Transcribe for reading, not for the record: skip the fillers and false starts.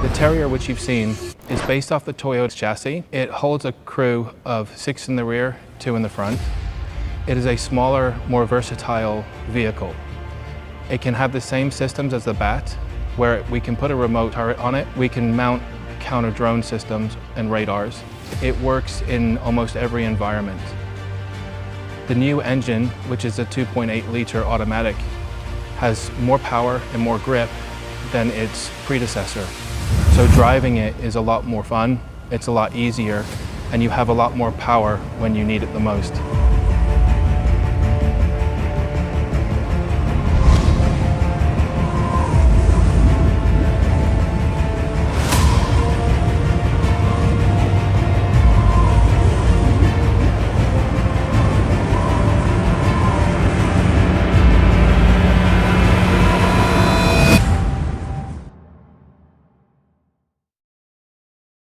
The Terrier, which you've seen, is based off the Toyota chassis. It holds a crew of 6 in the rear, 2 in the front. It is a smaller, more versatile vehicle. It can have the same systems as the Bat, where we can put a remote turret on it. We can mount counter-drone systems and radars. It works in almost every environment. The new engine, which is a 2.8-liter automatic, has more power and more grip than its predecessor. So driving it is a lot more fun, it's a lot easier, and you have a lot more power when you need it the most.